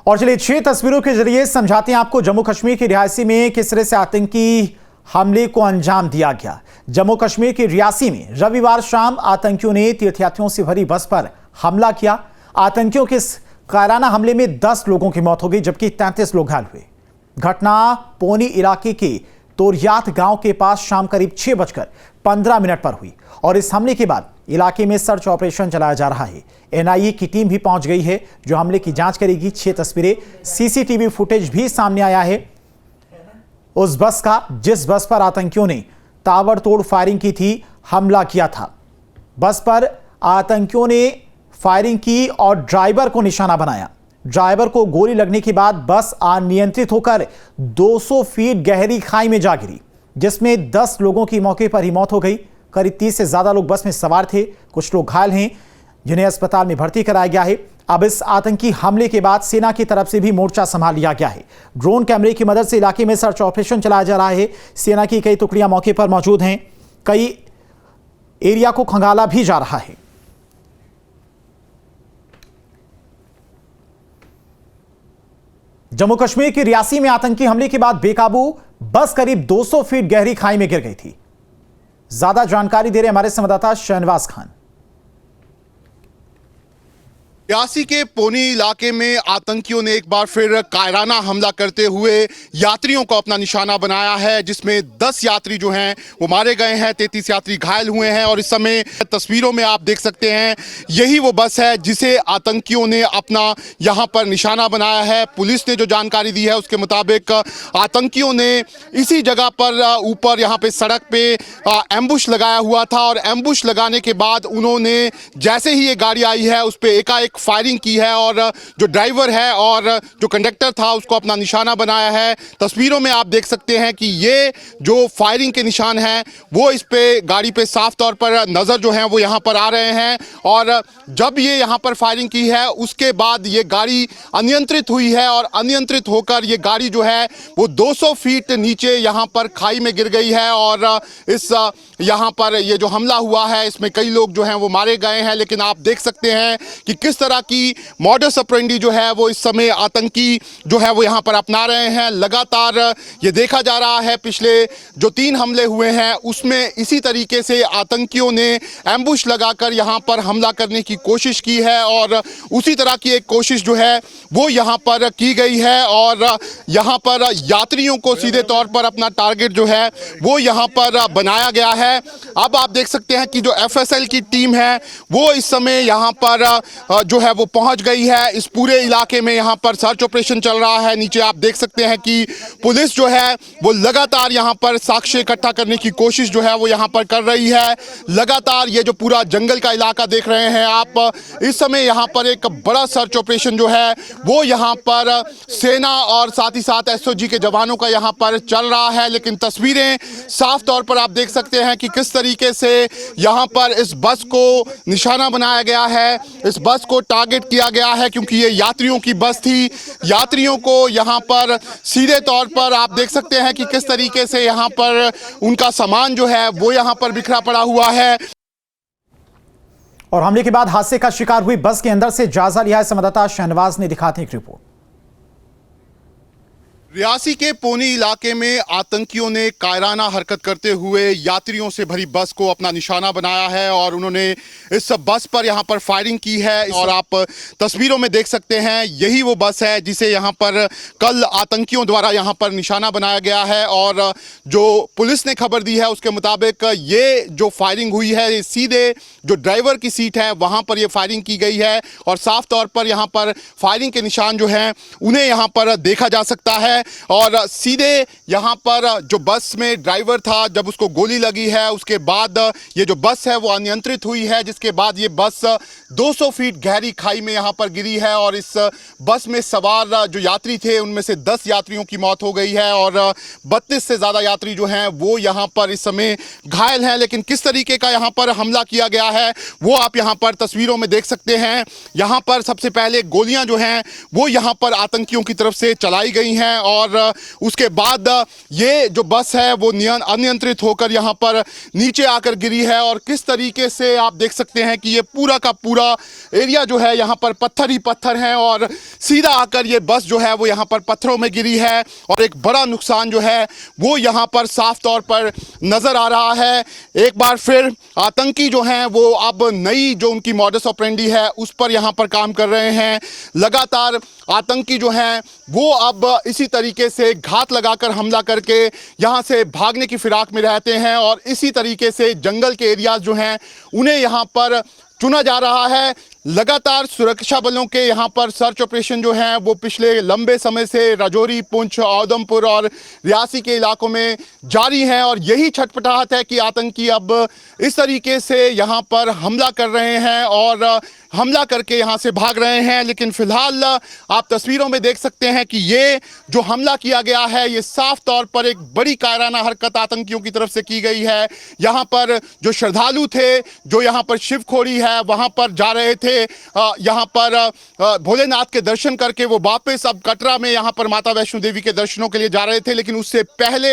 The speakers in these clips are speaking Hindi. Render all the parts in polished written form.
और चलिए 6 तस्वीरों के जरिए समझाते हैं आपको जम्मू कश्मीर की रियासी में किस तरह से आतंकी हमले को अंजाम दिया गया। जम्मू कश्मीर के रियासी में रविवार शाम आतंकियों ने तीर्थयात्रियों से भरी बस पर हमला किया। आतंकियों के इस कायराना हमले में 10 लोगों की मौत हो गई जबकि 33 लोग घायल हुए। घटना पोनी इलाके के तोरियात गांव के पास शाम करीब 6:15 पर हुई और इस हमले के बाद इलाके में सर्च ऑपरेशन चलाया जा रहा है। एनआईए की टीम भी पहुंच गई है जो हमले की जांच करेगी। 6 तस्वीरें सीसीटीवी फुटेज भी सामने आया है उस बस का जिस बस पर आतंकियों ने ताबड़तोड़ फायरिंग की थी, हमला किया था। बस पर आतंकियों ने फायरिंग की और ड्राइवर को निशाना बनाया। ड्राइवर को गोली लगने के बाद बस अनियंत्रित होकर 200 फीट गहरी खाई में जा गिरी जिसमें 10 लोगों की मौके पर ही मौत हो गई। करीब 30 से ज्यादा लोग बस में सवार थे। कुछ लोग घायल हैं जिन्हें अस्पताल में भर्ती कराया गया है। अब इस आतंकी हमले के बाद सेना की तरफ से भी मोर्चा संभाल लिया गया है। ड्रोन कैमरे की मदद से इलाके में सर्च ऑपरेशन चलाया जा रहा है। सेना की कई टुकड़ियां मौके पर मौजूद हैं। कई एरिया को खंगाला भी जा रहा है। जम्मू कश्मीर की रियासी में आतंकी हमले के बाद बेकाबू बस करीब 200 फीट गहरी खाई में गिर गई थी। ज्यादा जानकारी दे रहे हमारे संवाददाता शहनवाज खान। रियासी के पोनी इलाके में आतंकियों ने एक बार फिर कायराना हमला करते हुए यात्रियों को अपना निशाना बनाया है जिसमें 10 यात्री जो हैं वो मारे गए हैं, 33 यात्री घायल हुए हैं। और इस समय तस्वीरों में आप देख सकते हैं यही वो बस है जिसे आतंकियों ने अपना यहाँ पर निशाना बनाया है। पुलिस ने जो जानकारी दी है उसके मुताबिक आतंकियों ने इसी जगह पर ऊपर यहाँ पे सड़क पे एम्बुश लगाया हुआ था और एम्बुश लगाने के बाद उन्होंने जैसे ही ये गाड़ी आई है उस पर एकाएक फायरिंग की है और जो ड्राइवर है और जो कंडक्टर था उसको अपना निशाना बनाया है। तस्वीरों में आप देख सकते हैं कि ये जो फायरिंग के निशान हैं वो इस पे गाड़ी पे साफ तौर पर नज़र जो है वो यहाँ पर आ रहे हैं। और जब ये यहाँ पर फायरिंग की है उसके बाद ये गाड़ी अनियंत्रित हुई है और अनियंत्रित होकर ये गाड़ी जो है वो 200 फीट नीचे यहाँ पर खाई में गिर गई है। और इस यहाँ पर ये जो हमला हुआ है इसमें कई लोग जो हैं वो मारे गए हैं। लेकिन आप देख सकते हैं कि किस तरह की मॉडस ऑपरेंडी जो है वो इस समय आतंकी जो है वो यहाँ पर अपना रहे हैं। लगातार ये देखा जा रहा है पिछले जो 3 हमले हुए हैं उसमें इसी तरीके से आतंकियों ने एम्बुश लगाकर यहाँ पर हमला करने की कोशिश की है और उसी तरह की एक कोशिश जो है वो यहाँ पर की गई है। और यहाँ पर यात्रियों को सीधे तौर पर अपना टारगेट जो है वो यहाँ पर बनाया गया है। अब आप देख सकते हैं कि जो FSL की टीम है वो इस समय यहाँ पर जो है वो पहुंच गई है। इस पूरे इलाके में यहाँ पर सर्च ऑपरेशन चल रहा है। नीचे आप देख सकते हैं कि पुलिस जो है वो लगातार यहाँ पर साक्ष्य इकट्ठा करने की कोशिश जो है वो यहाँ पर कर रही है। लगातार ये जो पूरा जंगल का इलाका देख रहे हैं आप, इस समय यहाँ पर एक बड़ा सर्च ऑपरेशन जो है वो यहाँ पर सेना और साथ ही साथ SOG के जवानों का यहाँ पर चल रहा है। लेकिन तस्वीरें साफ तौर पर आप देख सकते हैं कि किस तरीके से यहाँ पर इस बस को निशाना बनाया गया है, इस बस को टारगेट किया गया है क्योंकि ये यात्रियों की बस थी। यात्रियों को यहाँ पर सीधे तौर पर आप देख सकते हैं कि किस तरीके से यहाँ पर उनका सामान जो है वो यहाँ पर बिखरा पड़ा हुआ है। और हमले के बाद हादसे का शिकार हुई बस के अंदर से जायजा लिया है संवाददाता शहनवाज ने, दिखाते हैं एक रिपोर्ट। रियासी के पोनी इलाके में आतंकियों ने कायराना हरकत करते हुए यात्रियों से भरी बस को अपना निशाना बनाया है और उन्होंने इस बस पर यहाँ पर फायरिंग की है। और आप तस्वीरों में देख सकते हैं यही वो बस है जिसे यहाँ पर कल आतंकियों द्वारा यहाँ पर निशाना बनाया गया है। और जो पुलिस ने खबर दी है उसके मुताबिक ये जो फायरिंग हुई है सीधे जो ड्राइवर की सीट है वहाँ पर ये फायरिंग की गई है और साफ तौर पर यहाँ पर फायरिंग के निशान जो हैं उन्हें यहाँ पर देखा जा सकता है। और सीधे यहाँ पर जो बस में ड्राइवर था जब उसको गोली लगी है उसके बाद ये जो बस है वो अनियंत्रित हुई है जिसके बाद ये बस 200 फीट गहरी खाई में यहाँ पर गिरी है। और इस बस में सवार जो यात्री थे उनमें से 10 यात्रियों की मौत हो गई है और 32 से ज़्यादा यात्री जो हैं वो यहाँ पर इस समय घायल हैं। लेकिन किस तरीके का यहाँ पर हमला किया गया है वो आप यहाँ पर तस्वीरों में देख सकते हैं। यहाँ पर सबसे पहले गोलियाँ जो हैं वो यहाँ पर आतंकियों की तरफ से चलाई गई हैं और उसके बाद ये जो बस है वो अनियंत्रित होकर यहाँ पर नीचे आकर गिरी है। और किस तरीके से आप देख सकते हैं कि ये पूरा का पूरा एरिया जो है यहाँ पर पत्थर ही पत्थर हैं और सीधा आकर ये बस जो है वो यहाँ पर पत्थरों में गिरी है और एक बड़ा नुकसान जो है वो यहाँ पर साफ तौर पर नजर आ रहा है। एक बार फिर आतंकी जो हैं वो अब नई जो उनकी मॉडस ऑपरेंडी है उस पर यहाँ पर काम कर रहे हैं। लगातार आतंकी जो हैं वो अब इसी तरीके से घात लगाकर हमला करके यहाँ से भागने की फिराक में रहते हैं और इसी तरीके से जंगल के एरियाज जो हैं उन्हें यहाँ पर चुना जा रहा है। लगातार सुरक्षा बलों के यहाँ पर सर्च ऑपरेशन जो हैं वो पिछले लंबे समय से राजौरी, पुंछ, उधमपुर और रियासी के इलाकों में जारी हैं और यही छटपटाहट है कि आतंकी अब इस तरीके से यहाँ पर हमला कर रहे हैं और हमला करके यहाँ से भाग रहे हैं। लेकिन फिलहाल आप तस्वीरों में देख सकते हैं कि ये जो हमला किया गया है ये साफ तौर पर एक बड़ी कायराना हरकत आतंकियों की तरफ से की गई है। यहाँ पर जो श्रद्धालु थे, जो यहाँ पर शिवखोड़ी है वहाँ पर जा रहे थे, यहाँ पर भोलेनाथ के दर्शन करके वो वापस अब कटरा में यहाँ पर माता वैष्णो देवी के दर्शनों के लिए जा रहे थे। लेकिन उससे पहले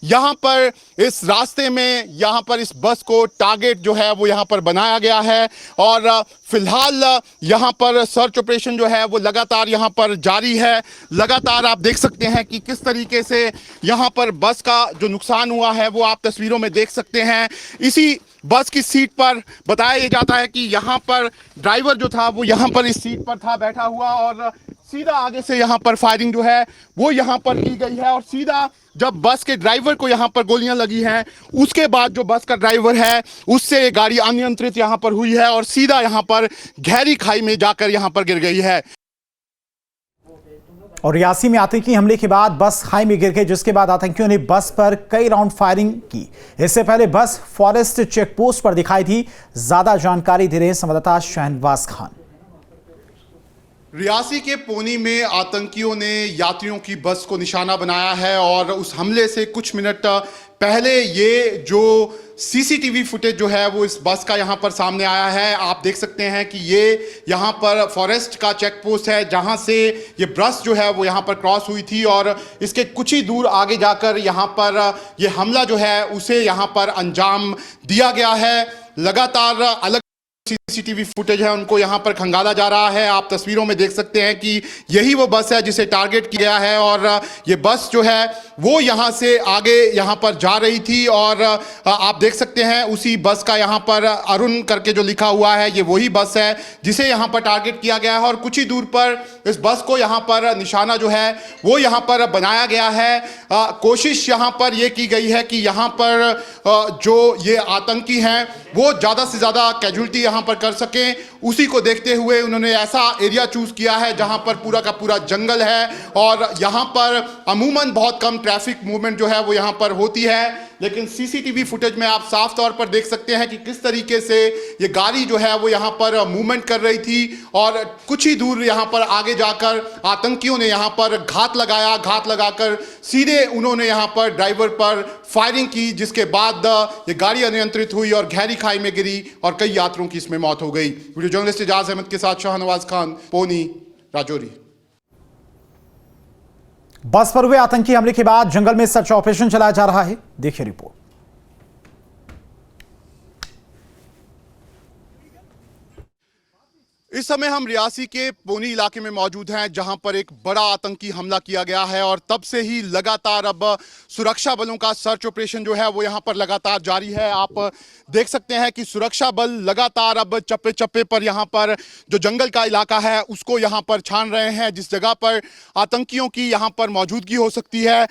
यहाँ पर इस रास्ते में यहाँ पर इस बस को टारगेट जो है वो यहाँ पर बनाया गया है और फिलहाल यहाँ पर सर्च ऑपरेशन जो है वो लगातार यहाँ पर जारी है। लगातार आप देख सकते हैं कि किस तरीके से यहाँ पर बस का जो नुकसान हुआ है वो आप तस्वीरों में देख सकते हैं। इसी बस की सीट पर बताया जाता है कि यहाँ पर ड्राइवर जो था वो यहाँ पर इस सीट पर था बैठा हुआ और सीधा आगे से यहाँ पर फायरिंग जो है वो यहाँ पर की गई है और सीधा जब बस के ड्राइवर को यहाँ पर गोलियां लगी हैं उसके बाद जो बस का ड्राइवर है उससे ये गाड़ी अनियंत्रित यहाँ पर हुई है और सीधा यहाँ पर गहरी खाई में जाकर यहाँ पर गिर गई है। और रियासी में आतंकी हमले के बाद बस खाई में गिर गई, जिसके बाद आतंकियों ने बस पर कई राउंड फायरिंग की। इससे पहले बस फॉरेस्ट चेक पोस्ट पर दिखाई थी। ज्यादा जानकारी दे रहे हैं संवाददाता शहनवाज खान। रियासी के पोनी में आतंकियों ने यात्रियों की बस को निशाना बनाया है और उस हमले से कुछ मिनट पहले ये जो सीसीटीवी फुटेज जो है वो इस बस का यहाँ पर सामने आया है। आप देख सकते हैं कि ये यहाँ पर फॉरेस्ट का चेक पोस्ट है जहाँ से ये बस जो है वो यहाँ पर क्रॉस हुई थी और इसके कुछ ही दूर आगे जाकर यहाँ पर ये हमला जो है उसे यहाँ पर अंजाम दिया गया है। लगातार अलग सीसीटीवी फुटेज है उनको यहाँ पर खंगाला जा रहा है। आप तस्वीरों में देख सकते हैं कि यही वो बस है जिसे टारगेट किया है और ये बस जो है वो यहाँ से आगे यहाँ पर जा रही थी और आप देख सकते हैं उसी बस का यहाँ पर अरुण करके जो लिखा हुआ है ये वही बस है जिसे यहाँ पर टारगेट किया गया है और कुछ ही दूर पर इस बस को यहाँ पर निशाना जो है वो यहाँ पर बनाया गया है। कोशिश यहाँ पर ये की गई है कि यहाँ पर जो ये आतंकी हैं वो ज़्यादा से ज़्यादा कैजुअल्टी यहाँ पर कर सकें, उसी को देखते हुए उन्होंने ऐसा एरिया चूज किया है जहां पर पूरा का पूरा जंगल है और यहां पर अमूमन बहुत कम ट्रैफिक मूवमेंट जो है वो यहां पर होती है। लेकिन सीसीटीवी फुटेज में आप साफ तौर पर देख सकते हैं कि किस तरीके से ये गाड़ी जो है वो यहां पर मूवमेंट कर रही थी और कुछ ही दूर यहां पर आगे जाकर आतंकियों ने यहां पर घात लगाया। घात लगाकर सीधे उन्होंने यहां पर ड्राइवर पर फायरिंग की, जिसके बाद ये गाड़ी अनियंत्रित हुई और गहरी खाई में गिरी और कई यात्रियों की इसमें मौत हो गई। वीडियो जर्नलिस्ट एजाज अहमद के साथ शाहनवाज खान, पोनी, राजौरी। बस पर हुए आतंकी हमले के बाद जंगल में सर्च ऑपरेशन चलाया जा रहा है। देखिए रिपोर्ट। इस समय हम रियासी के पोनी इलाके में मौजूद हैं जहां पर एक बड़ा आतंकी हमला किया गया है और तब से ही लगातार अब सुरक्षा बलों का सर्च ऑपरेशन जो है वो यहां पर लगातार जारी है। आप देख सकते हैं कि सुरक्षा बल लगातार अब चप्पे चप्पे पर यहां पर जो जंगल का इलाका है उसको यहां पर छान रहे हैं। जिस जगह पर आतंकियों की यहां पर मौजूदगी हो सकती है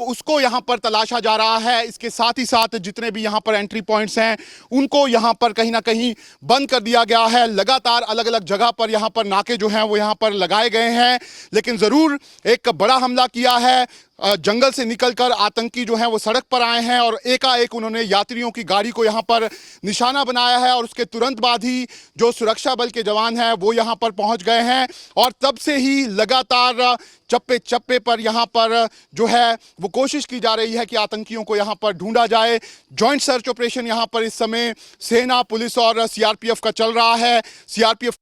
उसको यहां पर तलाशा जा रहा है। इसके साथ ही साथ जितने भी यहां पर एंट्री पॉइंट्स हैं उनको यहां पर कहीं ना कहीं बंद कर दिया गया है। लगातार अलग अलग जगह पर यहां पर नाके जो हैं वो यहां पर लगाए गए हैं। लेकिन जरूर एक बड़ा हमला किया है। जंगल से निकलकर आतंकी जो हैं वो सड़क पर आए हैं और एकाएक उन्होंने यात्रियों की गाड़ी को यहां पर निशाना बनाया है और उसके तुरंत बाद ही जो सुरक्षा बल के जवान हैं वो यहां पर पहुंच गए हैं और तब से ही लगातार चप्पे चप्पे पर यहां पर जो है वो कोशिश की जा रही है कि आतंकियों को यहां पर ढूंढा जाए। जॉइंट सर्च ऑपरेशन यहां पर इस समय सेना, पुलिस और सीआरपीएफ का चल रहा है। सीआरपीएफ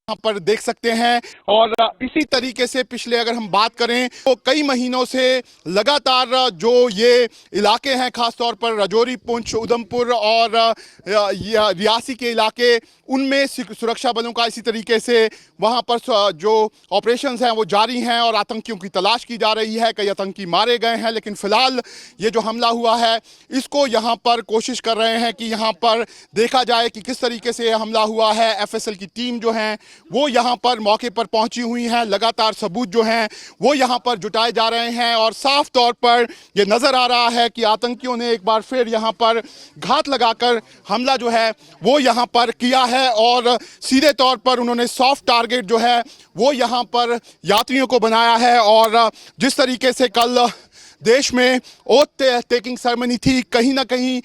यहाँ पर देख सकते हैं। और इसी तरीके से पिछले अगर हम बात करें तो कई महीनों से लगातार जो ये इलाके हैं, खासतौर पर राजौरी, पुंछ, उधमपुर और रियासी के इलाके, उनमें सुरक्षा बलों का इसी तरीके से वहाँ पर जो ऑपरेशंस हैं वो जारी हैं और आतंकियों की तलाश की जा रही है। कई आतंकी मारे गए हैं, लेकिन फिलहाल ये जो हमला हुआ है इसको यहाँ पर कोशिश कर रहे हैं कि यहाँ पर देखा जाए कि किस तरीके से ये हमला हुआ है। एफएसएल की टीम जो है वो यहाँ पर मौके पर पहुंची हुई हैं। लगातार सबूत जो हैं वो यहाँ पर जुटाए जा रहे हैं और साफ तौर पर ये नजर आ रहा है कि आतंकियों ने एक बार फिर यहाँ पर घात लगाकर हमला जो है वो यहाँ पर किया है और सीधे तौर पर उन्होंने सॉफ्ट टारगेट जो है वो यहाँ पर यात्रियों को बनाया है। और जिस तरीके से कल देश में ओथ टेकिंग सेरेमनी थी, कहीं ना कहीं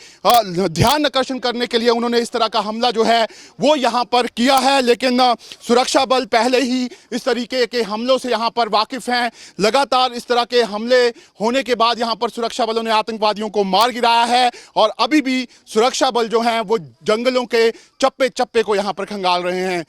ध्यान आकर्षण करने के लिए उन्होंने इस तरह का हमला जो है वो यहाँ पर किया है। लेकिन सुरक्षा बल पहले ही इस तरीके के हमलों से यहाँ पर वाकिफ हैं। लगातार इस तरह के हमले होने के बाद यहाँ पर सुरक्षा बलों ने आतंकवादियों को मार गिराया है और अभी भी सुरक्षा बल जो हैं वो जंगलों के चप्पे चप्पे को यहाँ पर खंगाल रहे हैं।